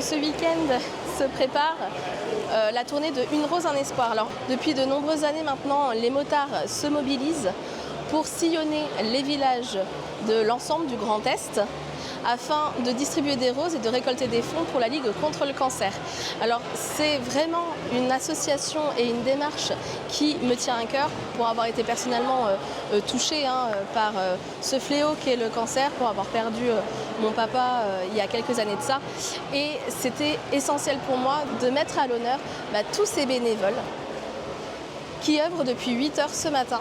Ce week-end se prépare la tournée de Une rose, un espoir. Alors, depuis de nombreuses années maintenant, les motards se mobilisent pour sillonner les villages de l'ensemble du Grand Est afin de distribuer des roses et de récolter des fonds pour la Ligue contre le cancer. Alors c'est vraiment une association et une démarche qui me tient à cœur pour avoir été personnellement touchée par ce fléau qu'est le cancer, pour avoir perdu mon papa il y a quelques années de ça. Et c'était essentiel pour moi de mettre à l'honneur tous ces bénévoles qui œuvrent depuis 8 heures ce matin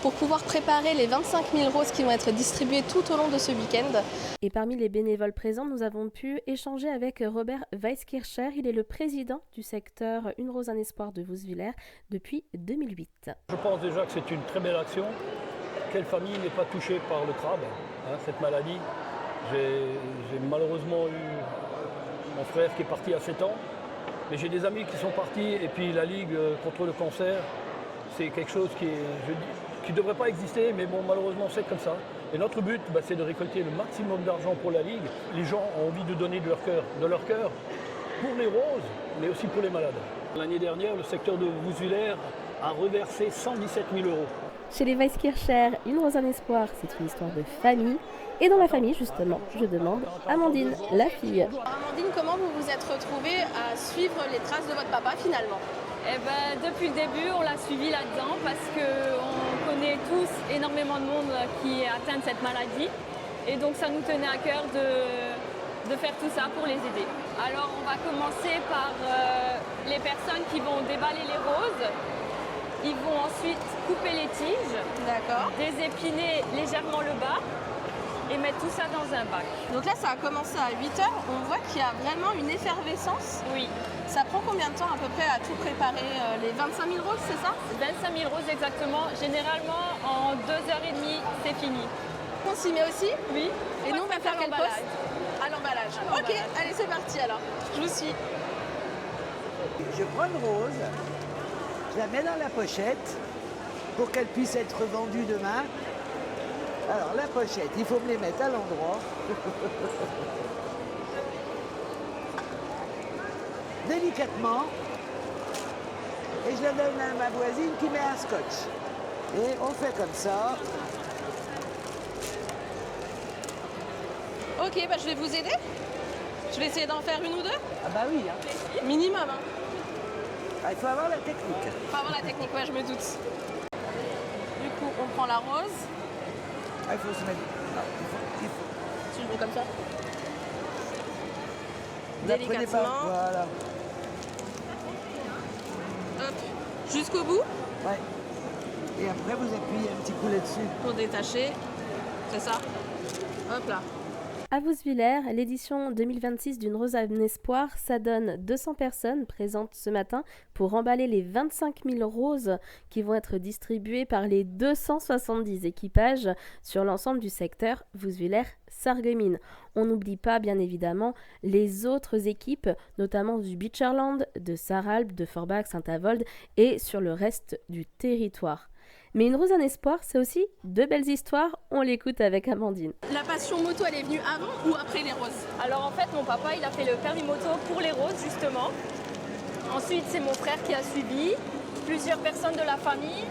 pour pouvoir préparer les 25 000 roses qui vont être distribuées tout au long de ce week-end. Et parmi les bénévoles présents, nous avons pu échanger avec Robert Weiskircher. Il est le président du secteur Une rose, un espoir de Wouswiller depuis 2008. Je pense déjà que c'est une très belle action. Quelle famille n'est pas touchée par le crabe, cette maladie. J'ai malheureusement eu mon frère qui est parti à 7 ans, mais j'ai des amis qui sont partis, et puis la Ligue contre le cancer, c'est quelque chose qui ne devrait pas exister, mais bon, malheureusement c'est comme ça. Et notre but, c'est de récolter le maximum d'argent pour la Ligue. Les gens ont envie de donner de leur cœur pour les roses, mais aussi pour les malades. L'année dernière, le secteur de Wouswiller a reversé 117 000 euros. Chez les Weiskircher, Une rose, un espoir, c'est une histoire de famille. Et dans la famille, justement, je demande Amandine, la fille. Amandine, comment vous vous êtes retrouvée à suivre les traces de votre papa finalement ? Depuis le début, on l'a suivi là-dedans parce qu'on connaît tous énormément de monde qui est atteint de cette maladie. Et donc ça nous tenait à cœur de faire tout ça pour les aider. Alors on va commencer par les personnes qui vont déballer les roses. Ils vont ensuite couper les tiges, désépiner légèrement le bas et mettre tout ça dans un bac. Donc là, ça a commencé à 8 heures. On voit qu'il y a vraiment une effervescence. Oui. Ça prend combien de temps à peu près à tout préparer les 25 000 roses, c'est ça ? 25 000 roses exactement. Généralement, en 2h30, c'est fini. On s'y met aussi ? Oui. Et nous, on va faire quel poste ? À l'emballage. Ok, allez, c'est parti alors. Je vous suis. Je prends une rose, je la mets dans la pochette pour qu'elle puisse être vendue demain. Alors la pochette, il faut me les mettre à l'endroit. Délicatement. Et je la donne à ma voisine qui met un scotch. Et on fait comme ça. Ok, je vais vous aider. Je vais essayer d'en faire une ou deux. Ah bah oui, hein. Minimum. Ah, il faut avoir la technique. Il faut avoir la technique, ouais, je me doute. Du coup, on prend la rose. Ah, il faut se mettre... Ah, il faut... Si je mets comme ça. Vous la prenez pas. Voilà. Hop, jusqu'au bout. Ouais. Et après, vous appuyez un petit coup là-dessus. Pour détacher. C'est ça. Hop là. À Wouswiller, l'édition 2026 d'Une rose, un espoir, ça donne 200 personnes présentes ce matin pour emballer les 25 000 roses qui vont être distribuées par les 270 équipages sur l'ensemble du secteur Wouswiller-Sarreguemines. On n'oublie pas bien évidemment les autres équipes, notamment du Beecherland, de Sarralbe, de Forbach, Saint-Avold et sur le reste du territoire. Mais Une rose, un espoir, c'est aussi de belles histoires. On l'écoute avec Amandine. La passion moto, elle est venue avant ou après les roses ? Alors en fait, mon papa, il a fait le permis moto pour les roses, justement. Ensuite, c'est mon frère qui a suivi, plusieurs personnes de la famille.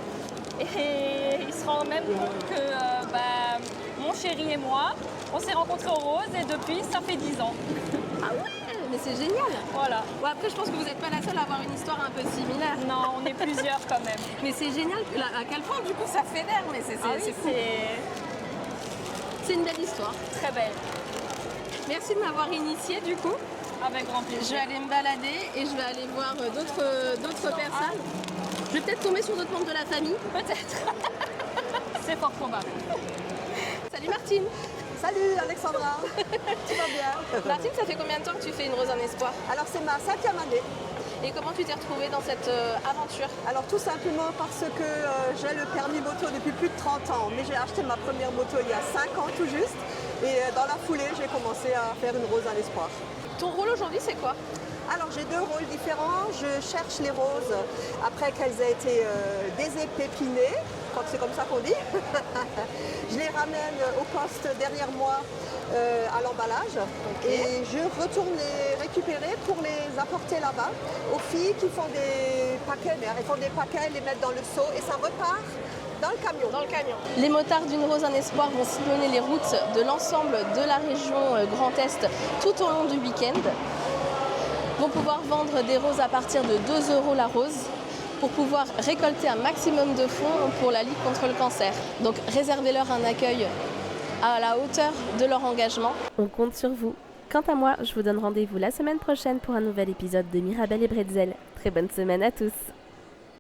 Et il se rend même compte que mon chéri et moi, on s'est rencontrés aux roses et depuis, ça fait 10 ans. Ah ouais, mais c'est génial. Voilà. Bon, après, je pense que vous n'êtes pas la seule à avoir une histoire un peu similaire. Non, on est plusieurs quand même. Mais c'est génial à quel point, du coup, ça fédère. Mais c'est fou. C'est une belle histoire. Très belle. Merci de m'avoir initiée, du coup. Avec grand plaisir. Je vais aller me balader et je vais aller voir d'autres personnes. Je vais peut-être tomber sur d'autres membres de la famille. Peut-être. C'est fort probable. Salut Martine. Salut Alexandra, tu vas bien? Martine, ça fait combien de temps que tu fais Une rose, un espoir? Alors c'est ma 5e année. Et comment tu t'es retrouvée dans cette aventure? Alors tout simplement parce que j'ai le permis moto depuis plus de 30 ans. Mais j'ai acheté ma première moto il y a 5 ans tout juste. Et dans la foulée, j'ai commencé à faire Une rose, un espoir. Ton rôle aujourd'hui, c'est quoi? Alors j'ai 2 rôles différents. Je cherche les roses après qu'elles aient été désépépinées. crois que c'est comme ça qu'on dit. Je les ramène au poste derrière moi à l'emballage et je retourne les récupérer pour les apporter là-bas aux filles qui font des paquets. Elles font des paquets, elles les mettent dans le seau et ça repart dans le camion. Les motards d'Une Rose un Espoir vont sillonner les routes de l'ensemble de la région Grand Est tout au long du week-end. Vont pouvoir vendre des roses à partir de 2 € la rose pour pouvoir récolter un maximum de fonds pour la Ligue contre le cancer. Donc réservez-leur un accueil à la hauteur de leur engagement. On compte sur vous. Quant à moi, je vous donne rendez-vous la semaine prochaine pour un nouvel épisode de Mirabelle et Bretzel. Très bonne semaine à tous.